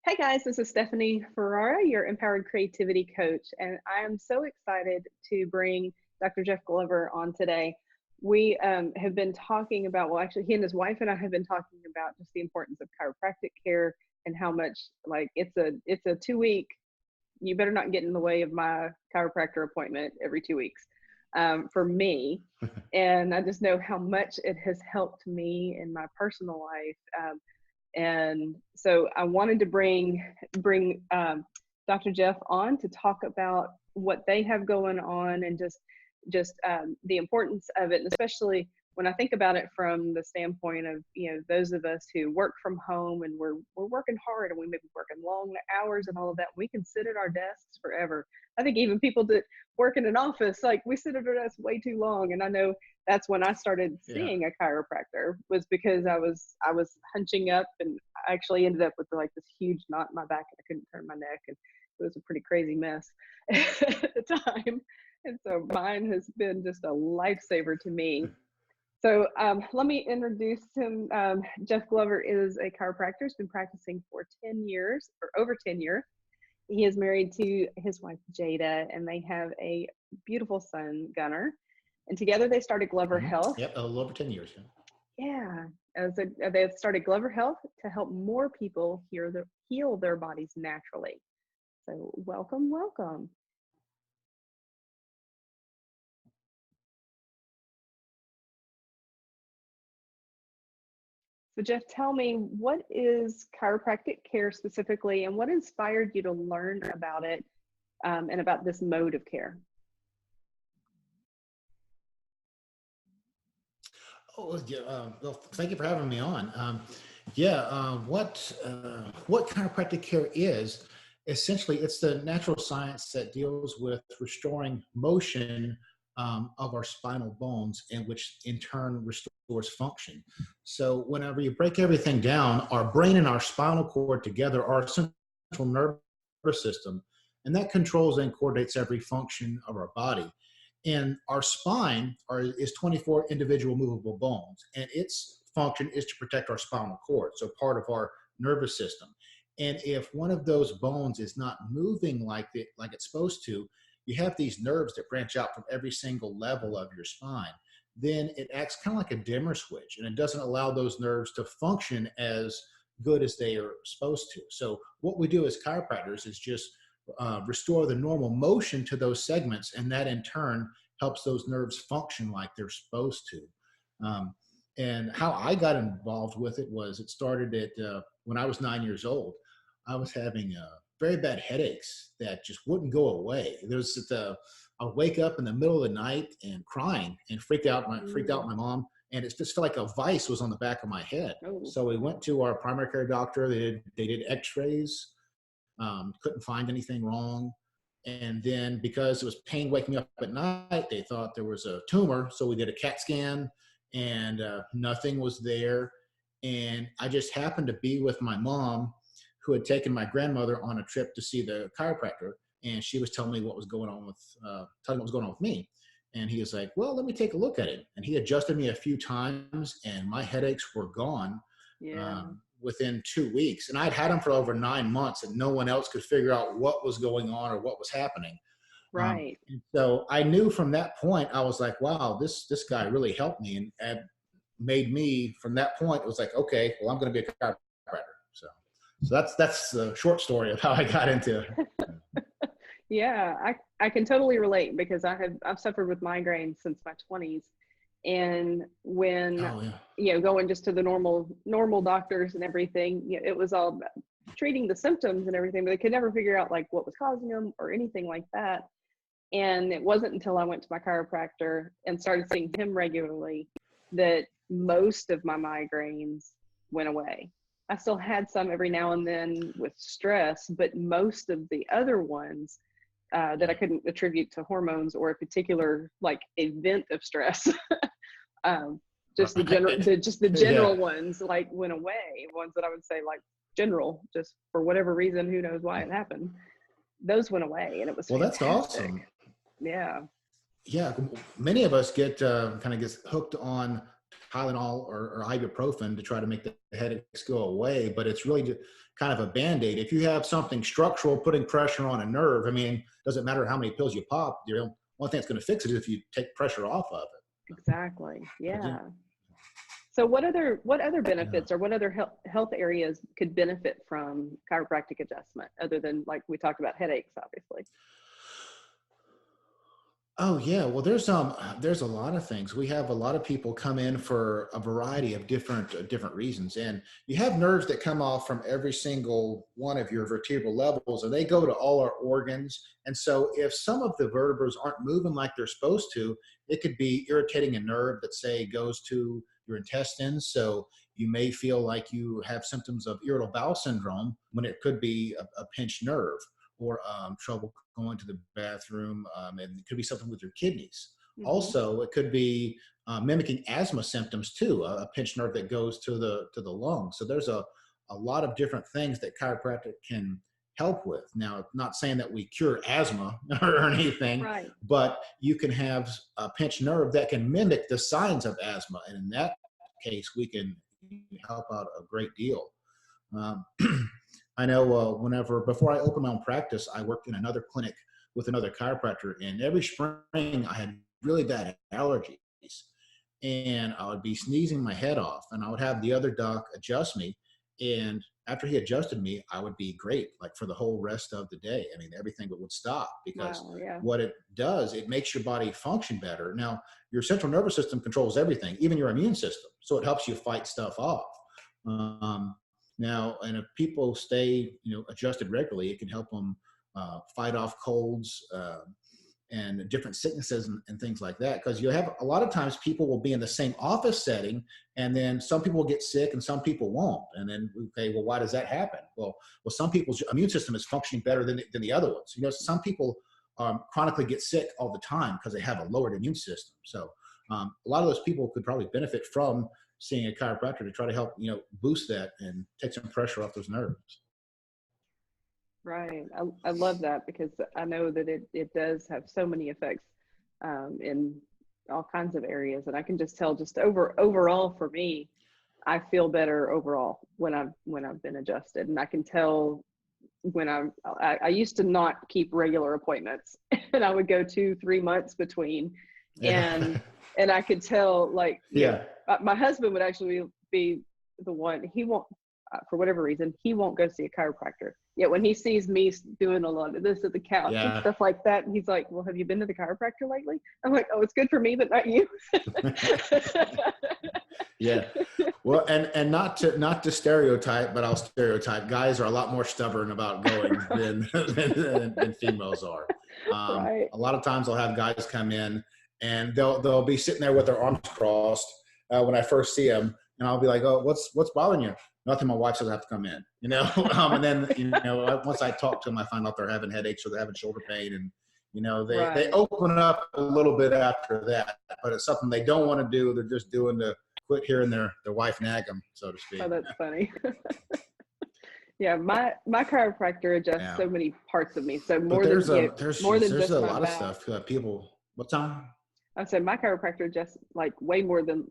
Hey guys, this is Stephanie Ferrara, your empowered creativity coach, and I am so excited to bring Dr. Jeff Glover on today. We have been talking about, well, actually, he and his wife and I have been talking about just the importance of chiropractic care and how much, like, it's a 2 week. You better not get in the way of my chiropractor appointment every 2 weeks for me. And I just know how much it has helped me in my personal life. And so I wanted to bring Dr. Jeff on to talk about what they have going on and just the importance of it, and especially when I think about it from the standpoint of those of us who work from home and we're working hard and we may be working long hours and all of that. We can sit at our desks forever. I think even people that work in an office, like, we sit at our desks way too long. And I know that's when I started Yeah. seeing a chiropractor, was because I was hunching up, and I actually ended up with like this huge knot in my back and I couldn't turn my neck, and it was a pretty crazy mess at the time. And so mine has been just a lifesaver to me. So let me introduce him. Jeff Glover is a chiropractor. He's been practicing for 10 years, or over 10 years. He is married to his wife, Jada, and they have a beautiful son, Gunnar. And together they started Glover Health. Yep, a little over 10 years. Yeah. They have started Glover Health to help more people heal their bodies naturally. So welcome, welcome. So Jeff, tell me, what is chiropractic care specifically, and what inspired you to learn about it and about this mode of care? Oh, yeah. Well, thank you for having me on. What chiropractic care is, essentially, it's the natural science that deals with restoring motion of our spinal bones, and which in turn restores function. So whenever you break everything down, our brain and our spinal cord together are a central nervous system, and that controls and coordinates every function of our body. And our spine is 24 individual movable bones, and its function is to protect our spinal cord, so part of our nervous system. And if one of those bones is not moving like it's supposed to, you have these nerves that branch out from every single level of your spine. Then it acts kind of like a dimmer switch, and it doesn't allow those nerves to function as good as they are supposed to. So what we do as chiropractors is just restore the normal motion to those segments, and that in turn helps those nerves function like they're supposed to. And how I got involved with it was, it started when I was 9 years old. I was having very bad headaches that just wouldn't go away. I'd wake up in the middle of the night and crying and freaked out my mom, and it just felt like a vice was on the back of my head. Oh. So we went to our primary care doctor. They did x-rays. Couldn't find anything wrong. And then, because it was pain waking up at night, they thought there was a tumor. So we did a CAT scan, and nothing was there. And I just happened to be with my mom, who had taken my grandmother on a trip to see the chiropractor. And she was telling me what was going on with me. And he was like, well, let me take a look at it. And he adjusted me a few times, and my headaches were gone. Yeah. Within 2 weeks. And I'd had them for over 9 months, and no one else could figure out what was going on or what was happening. Right. And so I knew from that point, I was like, wow, this guy really helped me, and made me, from that point, it was like, okay, well, I'm going to be a chiropractor. So that's the short story of how I got into it. Yeah, I can totally relate, because I've suffered with migraines since my 20s. And when Oh, yeah. going just to the normal doctors and everything, it was all about treating the symptoms and everything, but they could never figure out like what was causing them or anything like that. And it wasn't until I went to my chiropractor and started seeing him regularly that most of my migraines went away. I still had some every now and then with stress, but most of the other ones that I couldn't attribute to hormones or a particular like event of stress. Just the general Yeah. ones like went away. Ones that I would say like general, just for whatever reason, who knows why it happened. Those went away, and it was Well, that's fantastic. awesome. Yeah. Yeah, many of us get kind of gets hooked on Tylenol or ibuprofen to try to make the headaches go away, but it's really kind of a Band-Aid. If you have something structural putting pressure on a nerve, I mean, doesn't matter how many pills you pop, the only thing that's going to fix it is if you take pressure off of it. Exactly. But Yeah. So what other yeah. benefits or what other health areas could benefit from chiropractic adjustment other than, like we talked about, headaches, obviously? Oh yeah, well there's a lot of things. We have a lot of people come in for a variety of different reasons, and you have nerves that come off from every single one of your vertebral levels, and they go to all our organs. And so if some of the vertebrae aren't moving like they're supposed to, it could be irritating a nerve that, say, goes to your intestines. So you may feel like you have symptoms of irritable bowel syndrome when it could be a pinched nerve, or trouble going to the bathroom, and it could be something with your kidneys. Mm-hmm. Also, it could be mimicking asthma symptoms too, a pinched nerve that goes to the lungs. So there's a lot of different things that chiropractic can help with. Now, not saying that we cure asthma or anything, Right. but you can have a pinched nerve that can mimic the signs of asthma, and in that case, we can help out a great deal. Um, I know before I opened my own practice, I worked in another clinic with another chiropractor, and every spring I had really bad allergies, and I would be sneezing my head off, and I would have the other doc adjust me. And after he adjusted me, I would be great, like for the whole rest of the day. I mean, everything would stop, because Wow. Yeah. what it does, it makes your body function better. Now, your central nervous system controls everything, even your immune system. So it helps you fight stuff off. Um, Now, and if people stay, adjusted regularly, it can help them fight off colds and different sicknesses and things like that. Because you have a lot of times people will be in the same office setting, and then some people will get sick and some people won't. And then, okay, well, why does that happen? Well, some people's immune system is functioning better than the other ones. Some people chronically get sick all the time because they have a lowered immune system. So a lot of those people could probably benefit from seeing a chiropractor to try to help, boost that and take some pressure off those nerves. Right. I love that, because I know that it does have so many effects in all kinds of areas. And I can just tell, just overall for me, I feel better overall when I've been adjusted. And I can tell when I used to not keep regular appointments and I would go 2-3 months between, and I could tell, like, Yeah. my husband would actually be the one. He won't, for whatever reason, he won't go see a chiropractor. Yet when he sees me doing a lot of this at the couch and Yeah. stuff like that, he's like, well, have you been to the chiropractor lately? I'm like, oh, it's good for me, but not you. Yeah. Well, and not to stereotype, but I'll stereotype. Guys are a lot more stubborn about going than females are. Right. A lot of times I'll have guys come in and they'll be sitting there with their arms crossed when I first see them, and I'll be like, oh, what's bothering you? Nothing. My wife says I have to come in, and then, once I talk to them, I find out they're having headaches or they're having shoulder pain, and, they Right. open up a little bit after that, but it's something they don't want to do. They're just doing to quit hearing their wife nag them, so to speak. Oh, that's funny. Yeah, my chiropractor adjusts so many parts of me. So But more than more than there's just a my lot of back. stuff people. What time? I said my chiropractor adjusts like way more than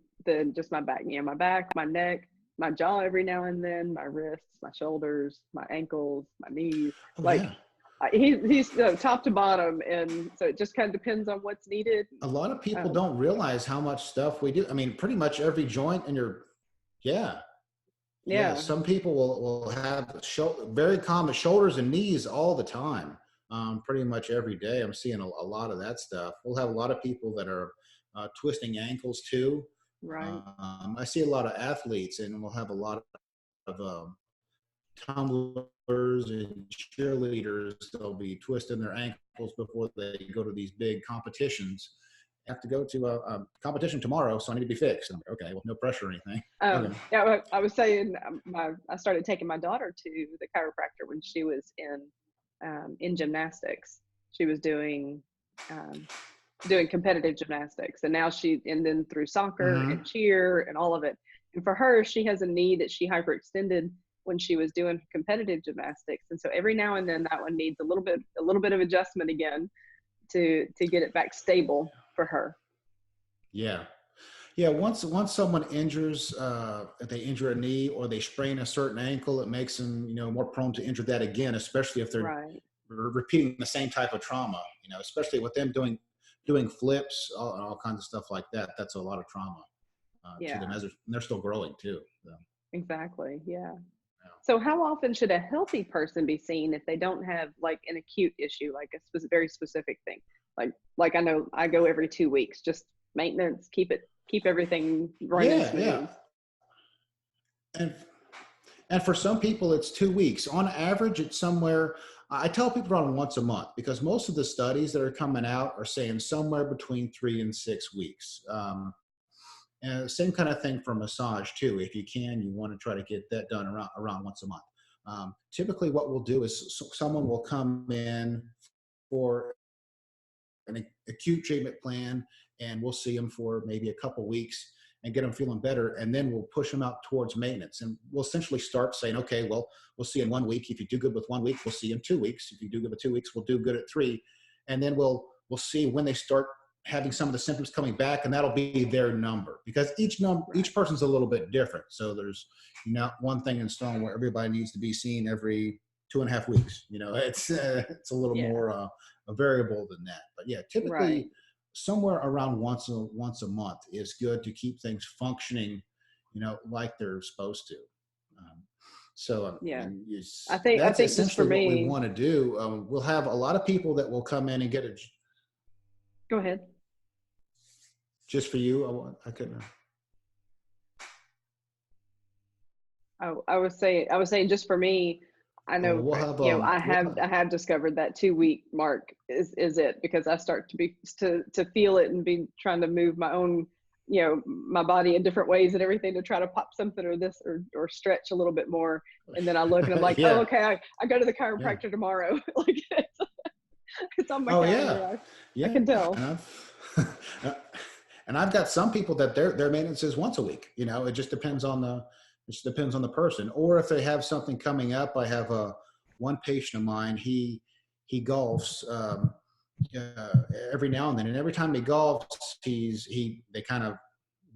just my back. My back, my neck, my jaw every now and then, my wrists, my shoulders, my ankles, my knees. Oh Like, yeah. he's top to bottom, and so it just kind of depends on what's needed. A lot of people don't realize how much stuff we do. I mean, pretty much every joint in your, yeah. Yeah, Yeah. some people will have very common shoulders and knees all the time, pretty much every day. I'm seeing a lot of that stuff. We'll have a lot of people that are twisting ankles too. Right. I see a lot of athletes, and we'll have a lot of tumblers and cheerleaders. They'll be twisting their ankles before they go to these big competitions. I have to go to a competition tomorrow, so I need to be fixed. I'm like, okay, well, no pressure or anything. Okay. Yeah, I was saying, I started taking my daughter to the chiropractor when she was in gymnastics. She was doing competitive gymnastics, and now and then through soccer Mm-hmm. and cheer and all of it. And for her, she has a knee that she hyperextended when she was doing competitive gymnastics, and so every now and then that one needs a little bit of adjustment again to get it back stable for her. Yeah. Yeah, once someone injures, if they injure a knee or they sprain a certain ankle, it makes them, more prone to injure that again, especially if they're Right. repeating the same type of trauma. Especially with them doing flips, all kinds of stuff like that. That's a lot of trauma to them Yeah, as they're still growing too. So, exactly. Yeah. yeah. So how often should a healthy person be seen if they don't have like an acute issue, like a very specific thing? Like I know I go every 2 weeks, just maintenance, keep everything running Yeah, yeah. smooth. And And for some people, it's 2 weeks. On average, it's somewhere, I tell people around once a month because most of the studies that are coming out are saying somewhere between 3 and 6 weeks. And same kind of thing for massage too. If you can, you want to try to get that done around once a month. Typically, what we'll do is someone will come in for an acute treatment plan, and we'll see them for maybe a couple weeks and get them feeling better, and then we'll push them out towards maintenance. And we'll essentially start saying, okay, well, we'll see in 1 week. If you do good with 1 week, we'll see in 2 weeks. If you do good with 2 weeks, we'll do good at 3, and then we'll see when they start having some of the symptoms coming back, and that'll be their number, because each Right. person's a little bit different. So there's not one thing in stone where everybody needs to be seen every 2.5 weeks. It's a little Yeah. more a variable than that. But yeah, Right. typically somewhere around once a month is good to keep things functioning, like they're supposed to. Um, I Yeah. mean, I that's think just for essentially what we me, want to do. We'll have a lot of people that will come in and get it go ahead. just for you. I couldn't. I was saying just for me, I Oh, know, we'll have I have discovered that 2 week mark is it, because I start to feel it and be trying to move my own, my body in different ways and everything to try to pop something or this or stretch a little bit more. And then I look and I'm like, oh, Yeah, okay, I go to the yeah. chiropractor tomorrow. Like it's on my Oh yeah, calendar. I yeah. can tell. And I've got some people that their maintenance is once a week. It just depends on the person. Or if they have something coming up, I have one patient of mine. He golfs every now and then, and every time he golfs, they kind of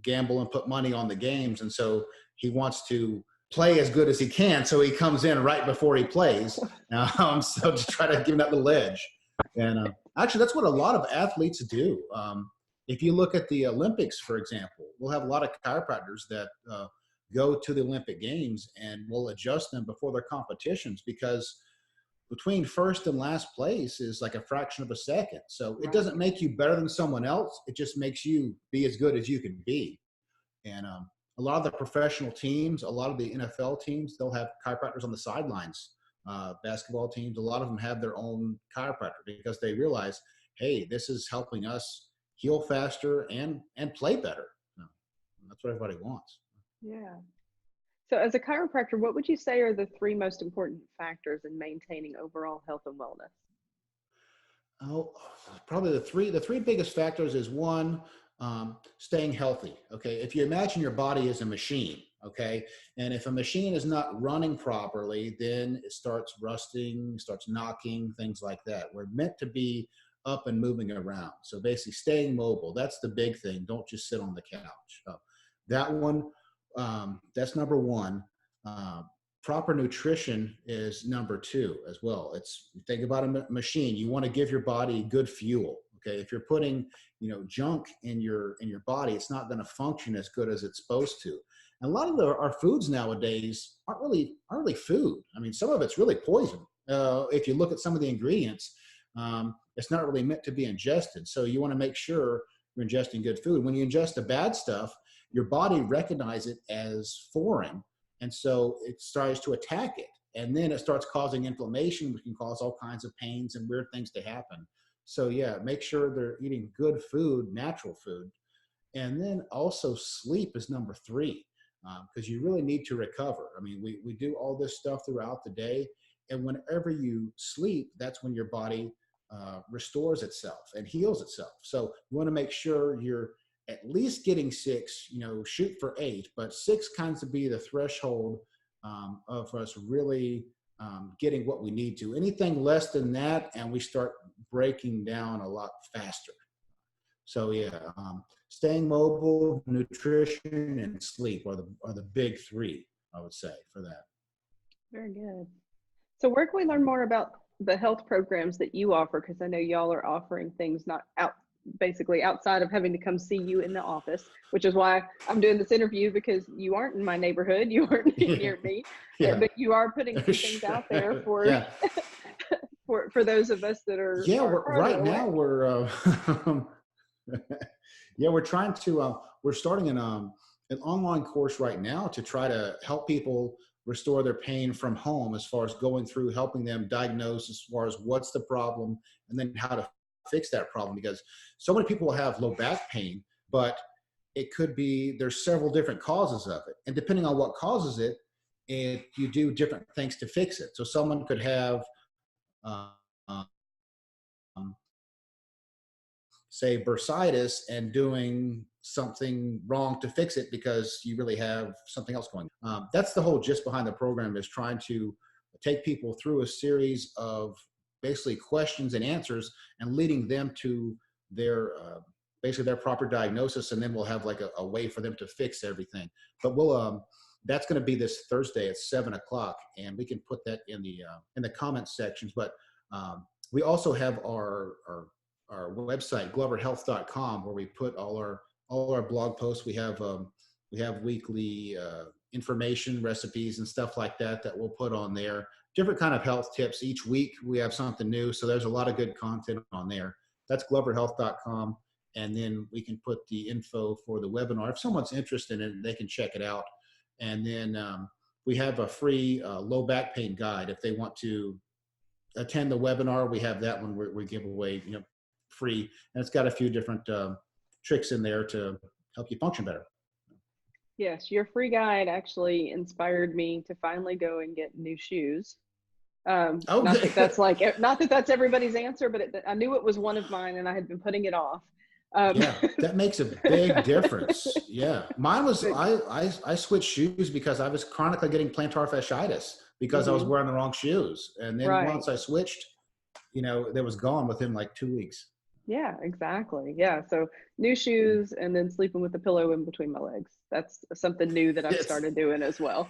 gamble and put money on the games, and so he wants to play as good as he can. So he comes in right before he plays, so to try to give him that little edge. And actually, that's what a lot of athletes do. If you look at the Olympics, for example, we'll have a lot of chiropractors that go to the Olympic Games and will adjust them before their competitions, because between first and last place is like a fraction of a second. So it doesn't Right. make you better than someone else. It just makes you be as good as you can be. And a lot of the professional teams, a lot of the NFL teams, they'll have chiropractors on the sidelines. Basketball teams, a lot of them have their own chiropractor because they realize, hey, this is helping us heal faster and play better. You know, that's what everybody wants. Yeah. So as a chiropractor, what would you say are the three most important factors in maintaining overall health and wellness? Oh, probably the three biggest factors is one, staying healthy. Okay, if you imagine your body as a machine, okay, and if a machine is not running properly, then it starts rusting, starts knocking, things like that. We're meant to be up and moving around. So basically, staying mobile. That's the big thing. Don't just sit on the couch. That one, that's number one. Uh, Proper nutrition is number two as well. It's, think about a machine. You want to give your body good fuel. Okay, if you're putting junk in your body, it's not going to function as good as it's supposed to. And a lot of our foods nowadays aren't really food. I mean, some of it's really poison. If you look at some of the ingredients, it's not really meant to be ingested. So you want to make sure you're ingesting good food. When you ingest the bad stuff, your body recognizes it as foreign, and so it starts to attack it. And then it starts causing inflammation, which can cause all kinds of pains and weird things to happen. So, yeah, make sure they're eating good food, natural food. And then also sleep is number three, because you really need to recover. I mean, we do all this stuff throughout the day. And whenever you sleep, that's when your body restores itself and heals itself. So you want to make sure you're at least getting 6, shoot for 8, but 6 kinds of be the threshold of us really getting what we need to. Anything less than that, and we start breaking down a lot faster. So yeah, staying mobile, nutrition, and sleep are the big three, I would say, for that. Very good. So where can we learn more about the health programs that you offer? Because I know y'all are offering things not out basically outside of having to come see you in the office, which is why I'm doing this interview, because you aren't in my neighborhood, you aren't Yeah, near me, yeah, but you are putting some things out there for yeah, for those of us that yeah. are We're farther right now. away. Yeah, we're trying to. We're starting an online course right now to try to help people restore their pain from home, as far as going through helping them diagnose as far as what's the problem and then how to fix that problem. Because so many people have low back pain, but it could be there's several different causes of it, and depending on what causes it, you do different things to fix it. So someone could have uh, um, say bursitis and doing something wrong to fix it because you really have something else going on. That's the whole gist behind the program, is trying to take people through a series of basically questions and answers and leading them to their basically their proper diagnosis, and then we'll have like a way for them to fix everything. But we'll that's going to be this Thursday at 7 o'clock, and we can put that in the comments sections. But we also have our website, gloverhealth.com, where we put all our blog posts. We have weekly information, recipes, and stuff like that we'll put on there. Different kind of health tips each week. We have something new, so there's a lot of good content on there. That's gloverhealth.com, and then we can put the info for the webinar. If someone's interested in it, they can check it out. And then we have a free low back pain guide. If they want to attend the webinar, we have that one where we give away, free, and it's got a few different tricks in there to help you function better. Yes, your free guide actually inspired me to finally go and get new shoes. Oh, Not that that's good. like, not that that's everybody's answer, but I knew it was one of mine and I had been putting it off. Yeah, that makes a big difference. Yeah, mine was But, I switched shoes because I was chronically getting plantar fasciitis because I was mhm, wearing the wrong shoes, and then right. once I switched, that was gone within like 2 weeks. Yeah, exactly. Yeah. So new shoes and then sleeping with a pillow in between my legs. That's something new that I've It's started doing as well.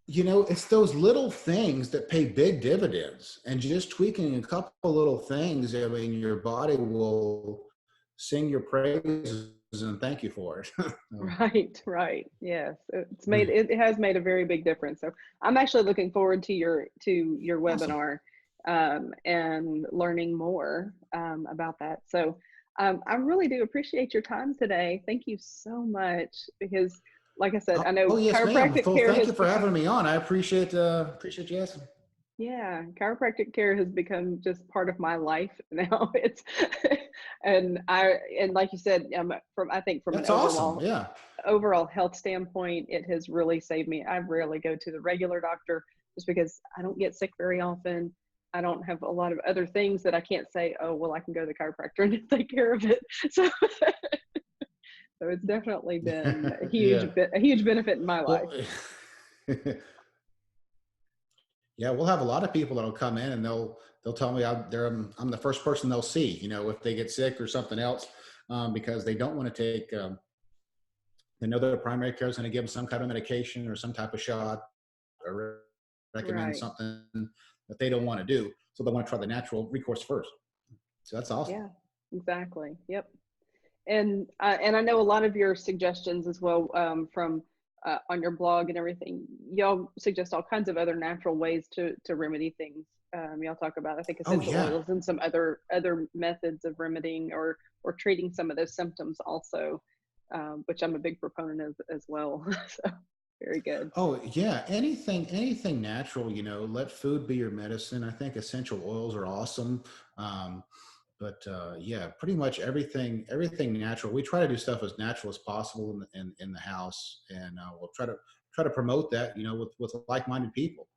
it's those little things that pay big dividends, and just tweaking a couple little things. I mean, your body will sing your praises and thank you for it. Right, right. Yes. It has made a very big difference. So I'm actually looking forward to your Awesome. webinar and learning more about that. So I really do appreciate your time today. Thank you so much, because like I said, I Oh, know yes, ma'am. chiropractic Well, care thank has you for having become, me on. I appreciate you asking. yeah, chiropractic care has become just part of my life now. It's and like you said, from I think from an That's awesome. Yeah. overall health standpoint, it has really saved me. I rarely go to the regular doctor just because I don't get sick very often. I don't have a lot of other things that I can't say, oh, well, I can go to the chiropractor and take care of it. So, so it's definitely been Yeah. a huge benefit in my life. Well, yeah, we'll have a lot of people that'll come in and they'll tell me I'm the first person they'll see, if they get sick or something else, because they don't want to take, they know their primary care is going to give them some kind of medication or some type of shot, or recommend Right. something that they don't want to do. So they want to try the natural recourse first. So that's awesome. Yeah, exactly. Yep. And I know a lot of your suggestions as well, from on your blog and everything. Y'all suggest all kinds of other natural ways to remedy things. Y'all talk about, I think, Oh essential yeah. oils and some other methods of remedying or treating some of those symptoms also, which I'm a big proponent of as well. So very good. Oh yeah, anything natural, let food be your medicine. I think essential oils are awesome. Um, but yeah, pretty much everything natural. We try to do stuff as natural as possible in the house, and we'll try to promote that, with like-minded people.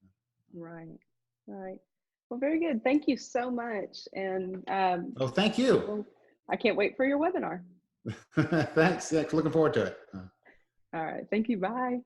Right. Right. Well, very good. Thank you so much. And Oh, thank you. well, I can't wait for your webinar. Thanks. Yeah, looking forward to it. All right. Thank you. Bye.